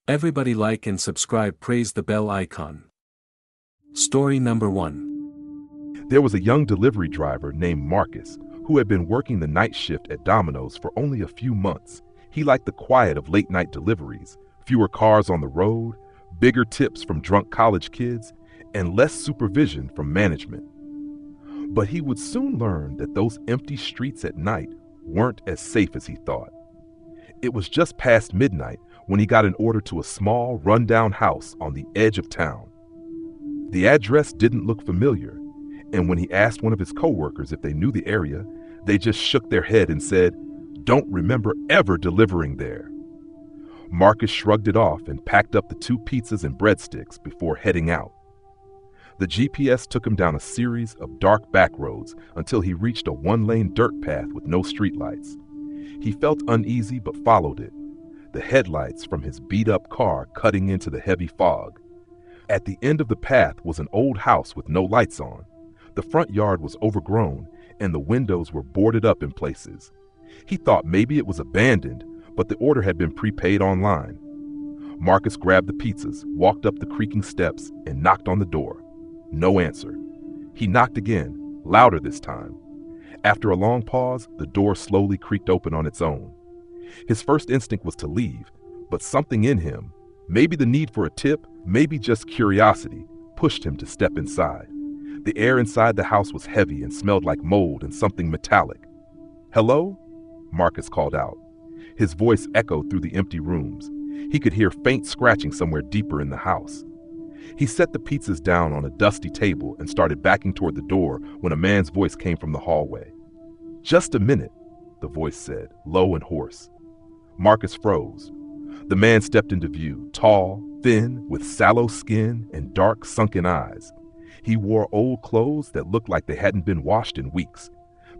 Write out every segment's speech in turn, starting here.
Everybody like and subscribe, praise the bell icon. Story number 1. There was a young delivery driver named Marcus who had been working the night shift at Domino's for only a few months. He liked the quiet of late-night deliveries, fewer cars on the road, bigger tips from drunk college kids, and less supervision from management. But he would soon learn that those empty streets at night weren't as safe as he thought. It was just past midnight when he got an order to a small, rundown house on the edge of town. The address didn't look familiar, and when he asked one of his coworkers if they knew the area, they just shook their head and said, "Don't remember ever delivering there." Marcus shrugged it off and packed up the 2 pizzas and breadsticks before heading out. The GPS took him down a series of dark back roads until he reached a 1-lane dirt path with no streetlights. He felt uneasy but followed it, the headlights from his beat-up car cutting into the heavy fog. At the end of the path was an old house with no lights on. The front yard was overgrown and the windows were boarded up in places. He thought maybe it was abandoned, but the order had been prepaid online. Marcus grabbed the pizzas, walked up the creaking steps, and knocked on the door. No answer. He knocked again, louder this time. After a long pause, the door slowly creaked open on its own. His first instinct was to leave, but something in him, maybe the need for a tip, maybe just curiosity, pushed him to step inside. The air inside the house was heavy and smelled like mold and something metallic. "Hello?" Marcus called out. His voice echoed through the empty rooms. He could hear faint scratching somewhere deeper in the house. He set the pizzas down on a dusty table and started backing toward the door when a man's voice came from the hallway. "Just a minute," the voice said, low and hoarse. Marcus froze. The man stepped into view, tall, thin, with sallow skin and dark, sunken eyes. He wore old clothes that looked like they hadn't been washed in weeks.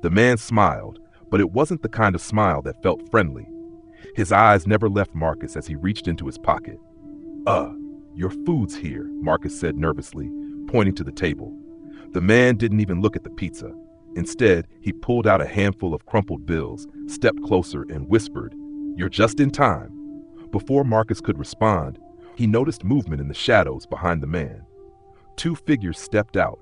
The man smiled, but it wasn't the kind of smile that felt friendly. His eyes never left Marcus as he reached into his pocket. Your food's here," Marcus said nervously, pointing to the table. The man didn't even look at the pizza. Instead, he pulled out a handful of crumpled bills, stepped closer, and whispered, "You're just in time." Before Marcus could respond, he noticed movement in the shadows behind the man. 2 figures stepped out,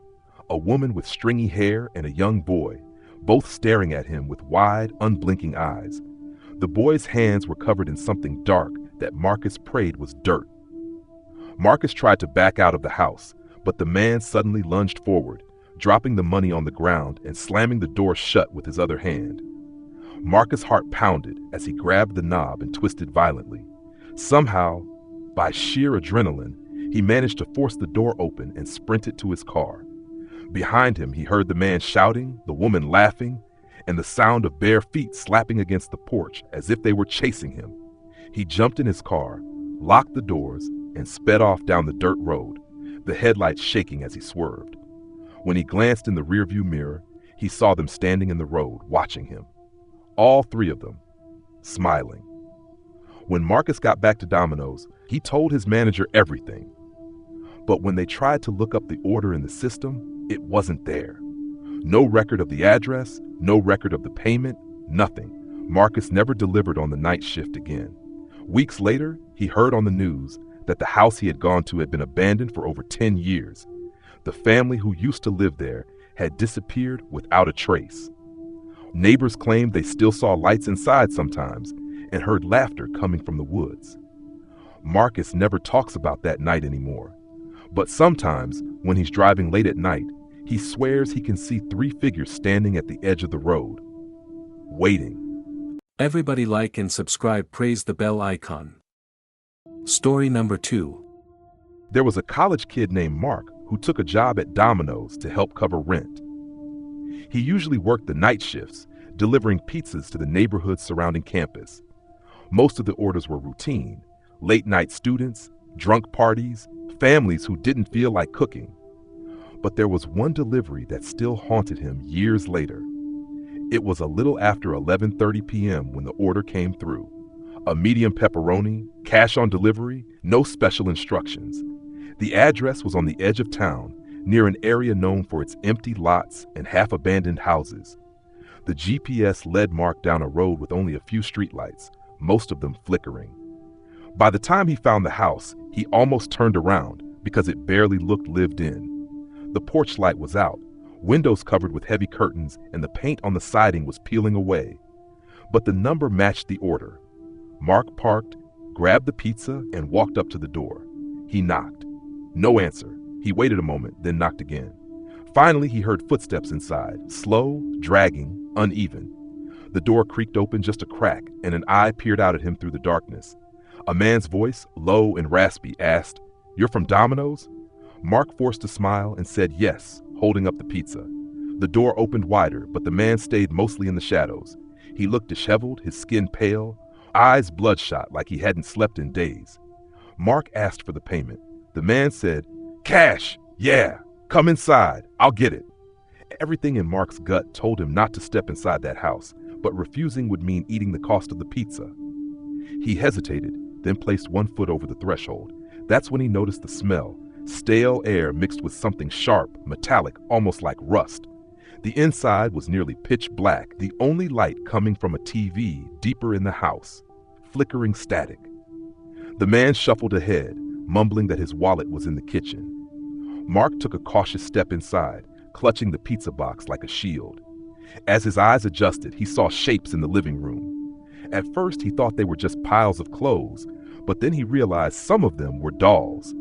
a woman with stringy hair and a young boy, both staring at him with wide, unblinking eyes. The boy's hands were covered in something dark that Marcus prayed was dirt. Marcus tried to back out of the house, but the man suddenly lunged forward, dropping the money on the ground and slamming the door shut with his other hand. Marcus' heart pounded as he grabbed the knob and twisted violently. Somehow, by sheer adrenaline, he managed to force the door open and sprinted to his car. Behind him, he heard the man shouting, the woman laughing, and the sound of bare feet slapping against the porch as if they were chasing him. He jumped in his car, locked the doors, and sped off down the dirt road, the headlights shaking as he swerved. When he glanced in the rearview mirror, he saw them standing in the road, watching him. All 3 of them, smiling. When Marcus got back to Domino's, he told his manager everything. But when they tried to look up the order in the system, it wasn't there. No record of the address, no record of the payment, nothing. Marcus never delivered on the night shift again. Weeks later, he heard on the news that the house he had gone to had been abandoned for over 10 years. The family who used to live there had disappeared without a trace. Neighbors claimed they still saw lights inside sometimes and heard laughter coming from the woods. Marcus never talks about that night anymore, but sometimes when he's driving late at night, he swears he can see 3 figures standing at the edge of the road, waiting. Everybody like and subscribe, praise the bell icon. Story number 2. There was a college kid named Mark who took a job at Domino's to help cover rent. He usually worked the night shifts, delivering pizzas to the neighborhoods surrounding campus. Most of the orders were routine: late-night students, drunk parties, families who didn't feel like cooking. But there was one delivery that still haunted him years later. It was a little after 11:30 p.m. when the order came through. A medium pepperoni, cash on delivery, no special instructions. The address was on the edge of town, near an area known for its empty lots and half-abandoned houses. The GPS led Mark down a road with only a few streetlights, most of them flickering. By the time he found the house, he almost turned around because it barely looked lived in. The porch light was out, windows covered with heavy curtains, and the paint on the siding was peeling away. But the number matched the order. Mark parked, grabbed the pizza, and walked up to the door. He knocked. No answer. He waited a moment, then knocked again. Finally, he heard footsteps inside, slow, dragging, uneven. The door creaked open just a crack, and an eye peered out at him through the darkness. A man's voice, low and raspy, asked, "You're from Domino's?" Mark forced a smile and said yes, holding up the pizza. The door opened wider, but the man stayed mostly in the shadows. He looked disheveled, his skin pale, eyes bloodshot like he hadn't slept in days. Mark asked for the payment. The man said, "Cash, yeah, come inside, I'll get it." Everything in Mark's gut told him not to step inside that house, but refusing would mean eating the cost of the pizza. He hesitated, then placed one foot over the threshold. That's when he noticed the smell, stale air mixed with something sharp, metallic, almost like rust. The inside was nearly pitch black, the only light coming from a TV deeper in the house, flickering static. The man shuffled ahead, mumbling that his wallet was in the kitchen. Mark took a cautious step inside, clutching the pizza box like a shield. As his eyes adjusted, he saw shapes in the living room. At first, he thought they were just piles of clothes, but then he realized some of them were dolls.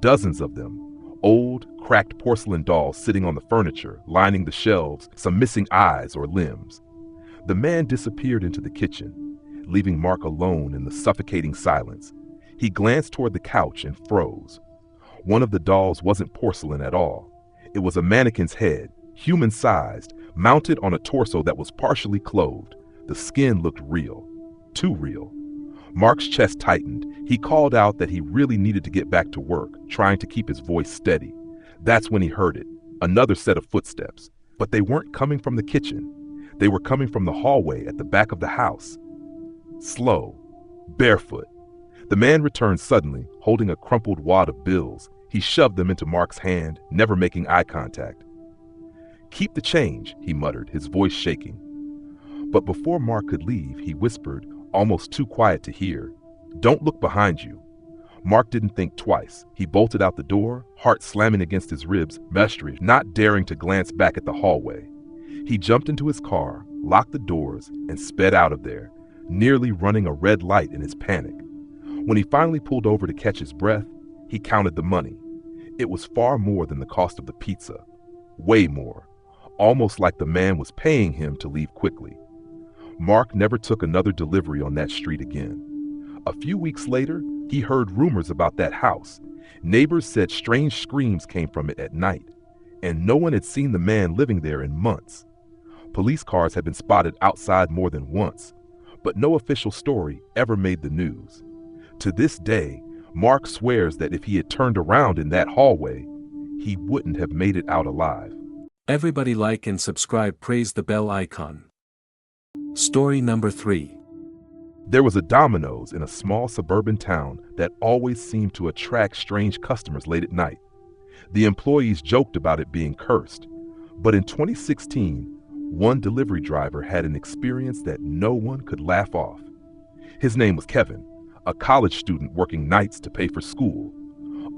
Dozens of them. Old, cracked porcelain dolls sitting on the furniture, lining the shelves, some missing eyes or limbs. The man disappeared into the kitchen, leaving Mark alone in the suffocating silence. He glanced toward the couch and froze. One of the dolls wasn't porcelain at all. It was a mannequin's head, human-sized, mounted on a torso that was partially clothed. The skin looked real. Too real. Mark's chest tightened. He called out that he really needed to get back to work, trying to keep his voice steady. That's when he heard it, another set of footsteps. But they weren't coming from the kitchen. They were coming from the hallway at the back of the house. Slow, barefoot. The man returned suddenly, holding a crumpled wad of bills. He shoved them into Mark's hand, never making eye contact. "Keep the change," he muttered, his voice shaking. But before Mark could leave, he whispered, almost too quiet to hear, "Don't look behind you." Mark didn't think twice. He bolted out the door, heart slamming against his ribs, not daring to glance back at the hallway. He jumped into his car, locked the doors, and sped out of there, nearly running a red light in his panic. When he finally pulled over to catch his breath, he counted the money. It was far more than the cost of the pizza. Way more. Almost like the man was paying him to leave quickly. Mark never took another delivery on that street again. A few weeks later, he heard rumors about that house. Neighbors said strange screams came from it at night, and no one had seen the man living there in months. Police cars had been spotted outside more than once, but no official story ever made the news. To this day, Mark swears that if he had turned around in that hallway, he wouldn't have made it out alive. Everybody like and subscribe, praise the bell icon. Story number 3. There was a Domino's in a small suburban town that always seemed to attract strange customers late at night. The employees joked about it being cursed, but in 2016, one delivery driver had an experience that no one could laugh off. His name was Kevin, a college student working nights to pay for school.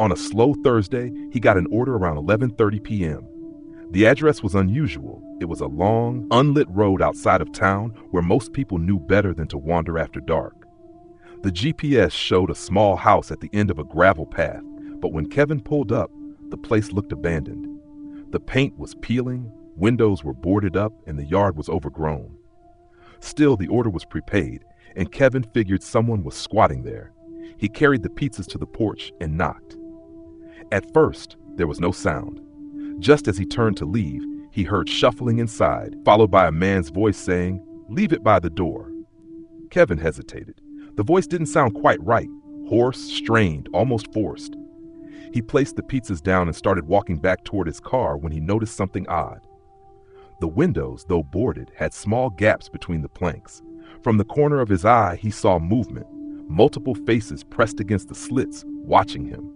On a slow Thursday, he got an order around 11:30 p.m. The address was unusual. It was a long, unlit road outside of town where most people knew better than to wander after dark. The GPS showed a small house at the end of a gravel path, but when Kevin pulled up, the place looked abandoned. The paint was peeling, windows were boarded up, and the yard was overgrown. Still, the order was prepaid, and Kevin figured someone was squatting there. He carried the pizzas to the porch and knocked. At first, there was no sound. Just as he turned to leave, he heard shuffling inside, followed by a man's voice saying, "Leave it by the door." Kevin hesitated. The voice didn't sound quite right, hoarse, strained, almost forced. He placed the pizzas down and started walking back toward his car when he noticed something odd. The windows, though boarded, had small gaps between the planks. From the corner of his eye, he saw movement, multiple faces pressed against the slits, watching him.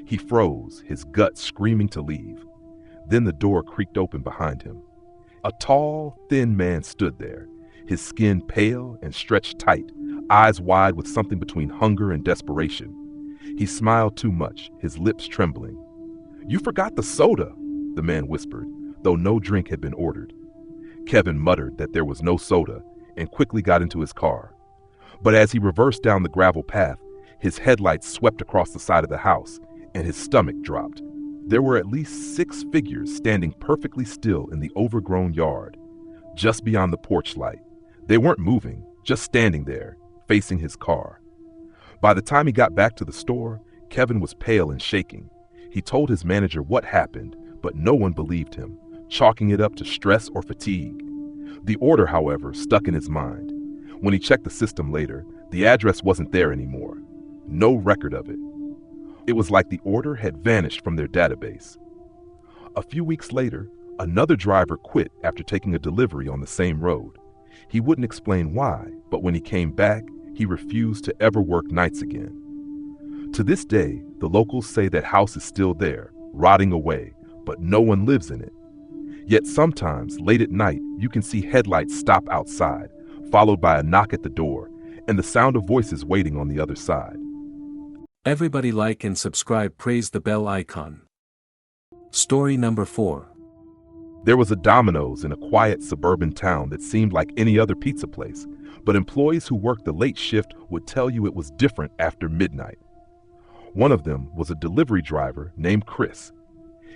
He froze, his gut screaming to leave. Then the door creaked open behind him. A tall, thin man stood there, his skin pale and stretched tight, eyes wide with something between hunger and desperation. He smiled too much, his lips trembling. "You forgot the soda," the man whispered, though no drink had been ordered. Kevin muttered that there was no soda and quickly got into his car. But as he reversed down the gravel path, his headlights swept across the side of the house and his stomach dropped. There were at least 6 figures standing perfectly still in the overgrown yard, just beyond the porch light. They weren't moving, just standing there, facing his car. By the time he got back to the store, Kevin was pale and shaking. He told his manager what happened, but no one believed him, chalking it up to stress or fatigue. The order, however, stuck in his mind. When he checked the system later, the address wasn't there anymore. No record of it. It was like the order had vanished from their database. A few weeks later, another driver quit after taking a delivery on the same road. He wouldn't explain why, but when he came back, he refused to ever work nights again. To this day, the locals say that house is still there, rotting away, but no one lives in it. Yet sometimes, late at night, you can see headlights stop outside, followed by a knock at the door, and the sound of voices waiting on the other side. Everybody like and subscribe, praise the bell icon. Story number 4. There was a Domino's in a quiet suburban town that seemed like any other pizza place, but employees who worked the late shift would tell you it was different after midnight. One of them was a delivery driver named Chris.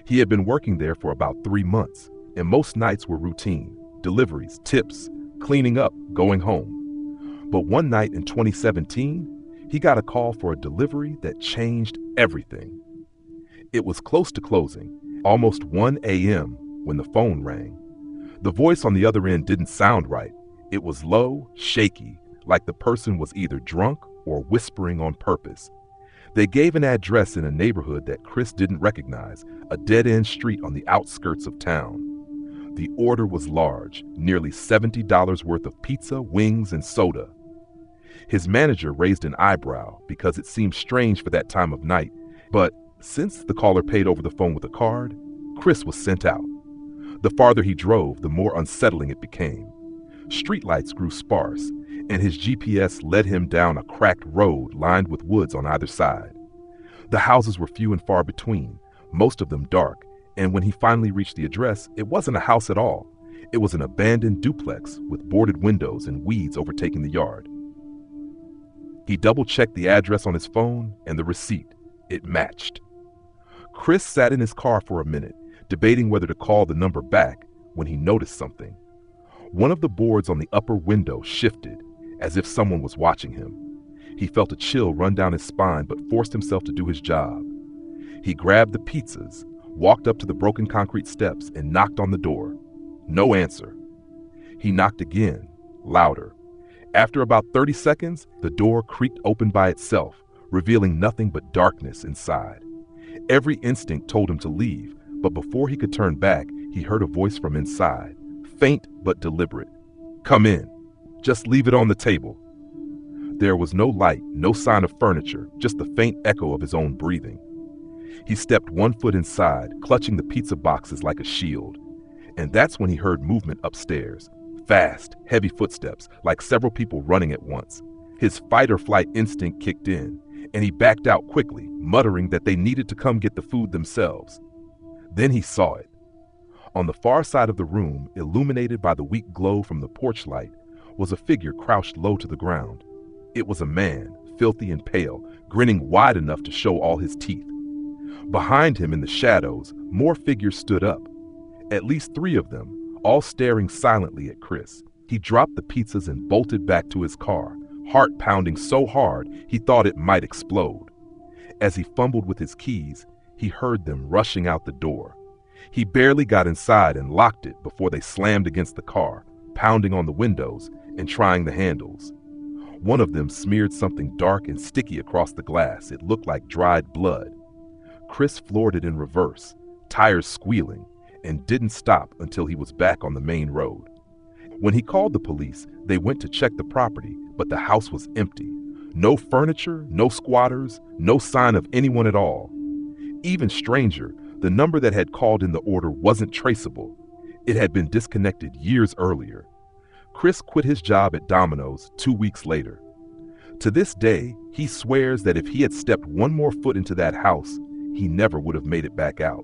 He had been working there for about 3 months, and most nights were routine: deliveries, tips, cleaning up, going home. But one night in 2017, he got a call for a delivery that changed everything. It was close to closing, almost 1 a.m., when the phone rang. The voice on the other end didn't sound right. It was low, shaky, like the person was either drunk or whispering on purpose. They gave an address in a neighborhood that Chris didn't recognize, a dead-end street on the outskirts of town. The order was large, nearly $70 worth of pizza, wings, and soda. His manager raised an eyebrow because it seemed strange for that time of night, but since the caller paid over the phone with a card, Chris was sent out. The farther he drove, the more unsettling it became. Streetlights grew sparse, and his GPS led him down a cracked road lined with woods on either side. The houses were few and far between, most of them dark, and when he finally reached the address, it wasn't a house at all. It was an abandoned duplex with boarded windows and weeds overtaking the yard. He double-checked the address on his phone and the receipt. It matched. Chris sat in his car for a minute, debating whether to call the number back, when he noticed something. One of the boards on the upper window shifted, as if someone was watching him. He felt a chill run down his spine, but forced himself to do his job. He grabbed the pizzas, walked up to the broken concrete steps, and knocked on the door. No answer. He knocked again, louder. After about 30 seconds, the door creaked open by itself, revealing nothing but darkness inside. Every instinct told him to leave, but before he could turn back, he heard a voice from inside, faint but deliberate. "Come in. Just leave it on the table." There was no light, no sign of furniture, just the faint echo of his own breathing. He stepped 1 foot inside, clutching the pizza boxes like a shield. And that's when he heard movement upstairs. Fast, heavy footsteps, like several people running at once. His fight-or-flight instinct kicked in, and he backed out quickly, muttering that they needed to come get the food themselves. Then he saw it. On the far side of the room, illuminated by the weak glow from the porch light, was a figure crouched low to the ground. It was a man, filthy and pale, grinning wide enough to show all his teeth. Behind him in the shadows, more figures stood up. At least 3 of them, all staring silently at Chris. He dropped the pizzas and bolted back to his car, heart pounding so hard he thought it might explode. As he fumbled with his keys, he heard them rushing out the door. He barely got inside and locked it before they slammed against the car, pounding on the windows and trying the handles. One of them smeared something dark and sticky across the glass. It looked like dried blood. Chris floored it in reverse, tires squealing, and didn't stop until he was back on the main road. When he called the police, they went to check the property, but the house was empty. No furniture, no squatters, no sign of anyone at all. Even stranger, the number that had called in the order wasn't traceable. It had been disconnected years earlier. Chris quit his job at Domino's 2 weeks later. To this day, he swears that if he had stepped one more foot into that house, he never would have made it back out.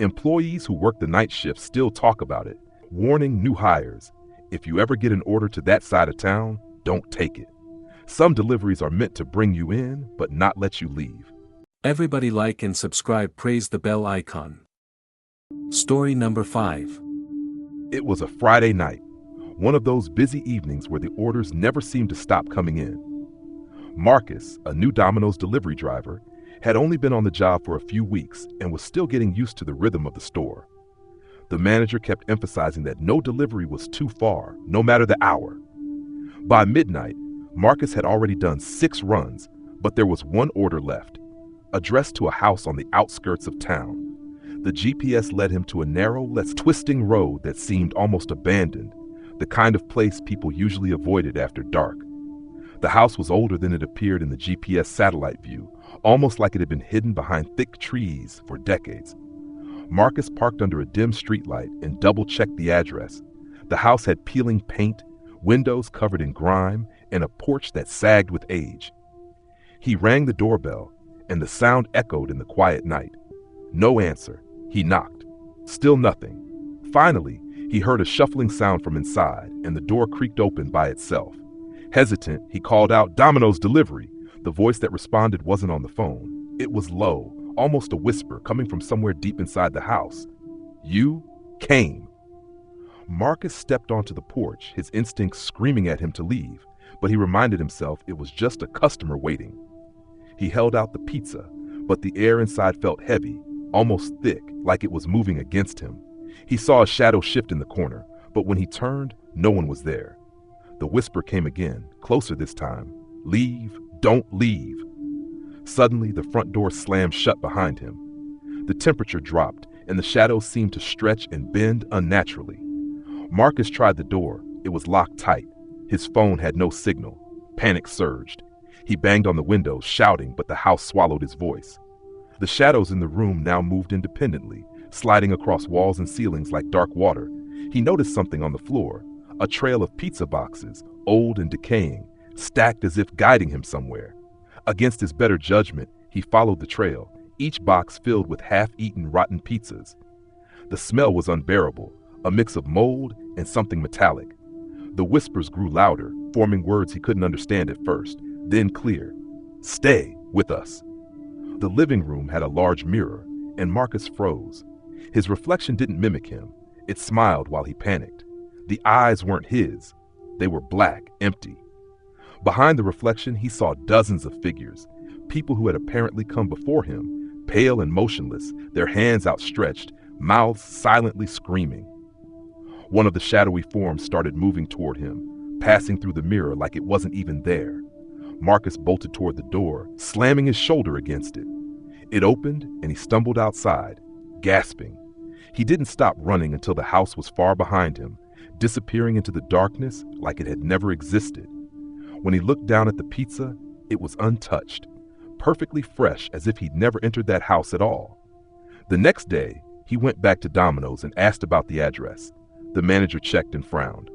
Employees who work the night shift still talk about it, warning new hires, if you ever get an order to that side of town, don't take it. Some deliveries are meant to bring you in, but not let you leave. Everybody like and subscribe, praise the bell icon. Story number 5. It was a Friday night, one of those busy evenings where the orders never seemed to stop coming in. Marcus, a new Domino's delivery driver, had only been on the job for a few weeks and was still getting used to the rhythm of the store. The manager kept emphasizing that no delivery was too far, no matter the hour. By midnight, Marcus had already done 6 runs, but there was one order left, addressed to a house on the outskirts of town. The GPS led him to a narrow, less twisting road that seemed almost abandoned, the kind of place people usually avoided after dark. The house was older than it appeared in the GPS satellite view, almost like it had been hidden behind thick trees for decades. Marcus parked under a dim streetlight and double-checked the address. The house had peeling paint, windows covered in grime, and a porch that sagged with age. He rang the doorbell, and the sound echoed in the quiet night. No answer. He knocked. Still nothing. Finally, he heard a shuffling sound from inside, and the door creaked open by itself. Hesitant, he called out, "Domino's delivery." The voice that responded wasn't on the phone. It was low, almost a whisper, coming from somewhere deep inside the house. "You came." Marcus stepped onto the porch, his instincts screaming at him to leave, but he reminded himself it was just a customer waiting. He held out the pizza, but the air inside felt heavy, almost thick, like it was moving against him. He saw a shadow shift in the corner, but when he turned, no one was there. The whisper came again, closer this time. "Leave, don't leave." Suddenly, the front door slammed shut behind him. The temperature dropped, and the shadows seemed to stretch and bend unnaturally. Marcus tried the door. It was locked tight. His phone had no signal. Panic surged. He banged on the window, shouting, but the house swallowed his voice. The shadows in the room now moved independently, sliding across walls and ceilings like dark water. He noticed something on the floor, a trail of pizza boxes, old and decaying, stacked as if guiding him somewhere. Against his better judgment, he followed the trail, each box filled with half-eaten rotten pizzas. The smell was unbearable, a mix of mold and something metallic. The whispers grew louder, forming words he couldn't understand at first, then clear. "Stay with us." The living room had a large mirror, and Marcus froze. His reflection didn't mimic him. It smiled while he panicked. The eyes weren't his. They were black, empty. Behind the reflection, he saw dozens of figures, people who had apparently come before him, pale and motionless, their hands outstretched, mouths silently screaming. One of the shadowy forms started moving toward him, passing through the mirror like it wasn't even there. Marcus bolted toward the door, slamming his shoulder against it. It opened, and he stumbled outside, gasping. He didn't stop running until the house was far behind him, disappearing into the darkness like it had never existed. When he looked down at the pizza, it was untouched, perfectly fresh, as if he'd never entered that house at all. The next day, he went back to Domino's and asked about the address. The manager checked and frowned.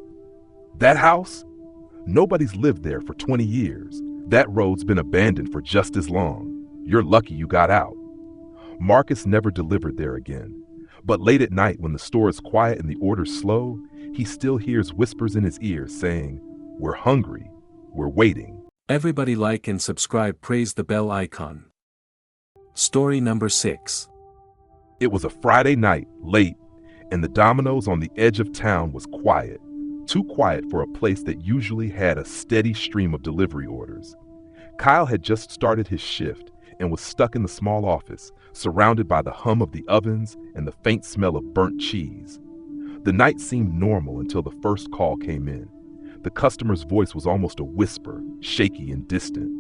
"That house? Nobody's lived there for 20 years. That road's been abandoned for just as long. You're lucky you got out." Marcus never delivered there again. But late at night, when the store is quiet and the orders slow, he still hears whispers in his ears saying, "We're hungry. We're waiting." Everybody like and subscribe, praise the bell icon. Story number 6. It was a Friday night, late, and the Domino's on the edge of town was quiet. Too quiet for a place that usually had a steady stream of delivery orders. Kyle had just started his shift and was stuck in the small office, surrounded by the hum of the ovens and the faint smell of burnt cheese. The night seemed normal until the first call came in. The customer's voice was almost a whisper, shaky and distant.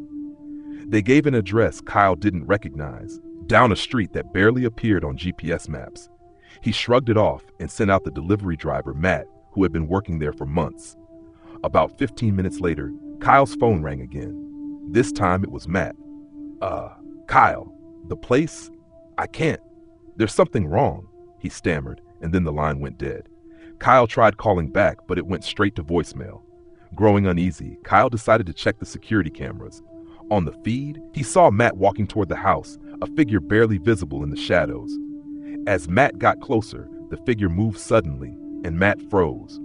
They gave an address Kyle didn't recognize, down a street that barely appeared on GPS maps. He shrugged it off and sent out the delivery driver, Matt, who had been working there for months. About 15 minutes later, Kyle's phone rang again. This time it was Matt. Kyle, the place? I can't. There's something wrong," he stammered, and then the line went dead. Kyle tried calling back, but it went straight to voicemail. Growing uneasy, Kyle decided to check the security cameras. On the feed, he saw Matt walking toward the house, a figure barely visible in the shadows. As Matt got closer, the figure moved suddenly, and Matt froze.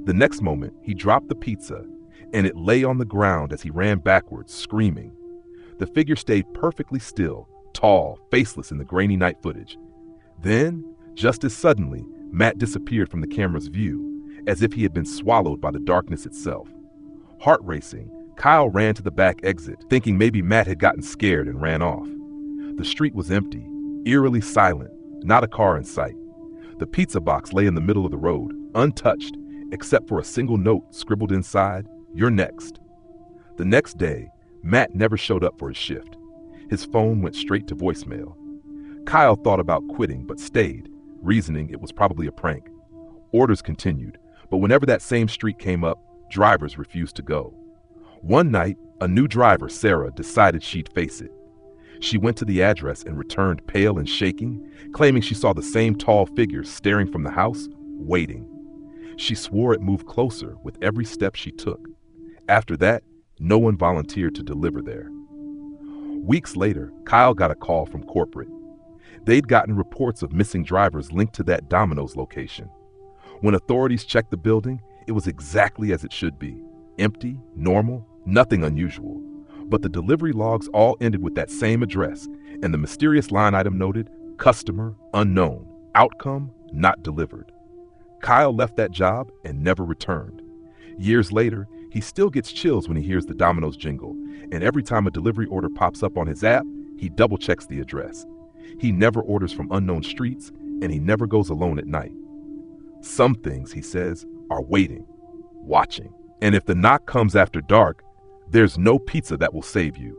The next moment, he dropped the pizza, and it lay on the ground as he ran backwards, screaming. The figure stayed perfectly still, tall, faceless in the grainy night footage. Then, just as suddenly, Matt disappeared from the camera's view, as if he had been swallowed by the darkness itself. Heart racing, Kyle ran to the back exit, thinking maybe Matt had gotten scared and ran off. The street was empty, eerily silent, not a car in sight. The pizza box lay in the middle of the road, untouched, except for a single note scribbled inside, "You're next." The next day, Matt never showed up for his shift. His phone went straight to voicemail. Kyle thought about quitting, but stayed, reasoning it was probably a prank. Orders continued, but whenever that same street came up, drivers refused to go. One night, a new driver, Sarah, decided she'd face it. She went to the address and returned pale and shaking, claiming she saw the same tall figure staring from the house, waiting. She swore it moved closer with every step she took. After that, no one volunteered to deliver there. Weeks later, Kyle got a call from corporate. They'd gotten reports of missing drivers linked to that Domino's location. When authorities checked the building, it was exactly as it should be. Empty, normal, nothing unusual. But the delivery logs all ended with that same address, and the mysterious line item noted, "Customer unknown, outcome not delivered." Kyle left that job and never returned. Years later, he still gets chills when he hears the Domino's jingle, and every time a delivery order pops up on his app, he double-checks the address. He never orders from unknown streets, and he never goes alone at night. Some things, he says, are waiting, watching. And if the knock comes after dark, there's no pizza that will save you.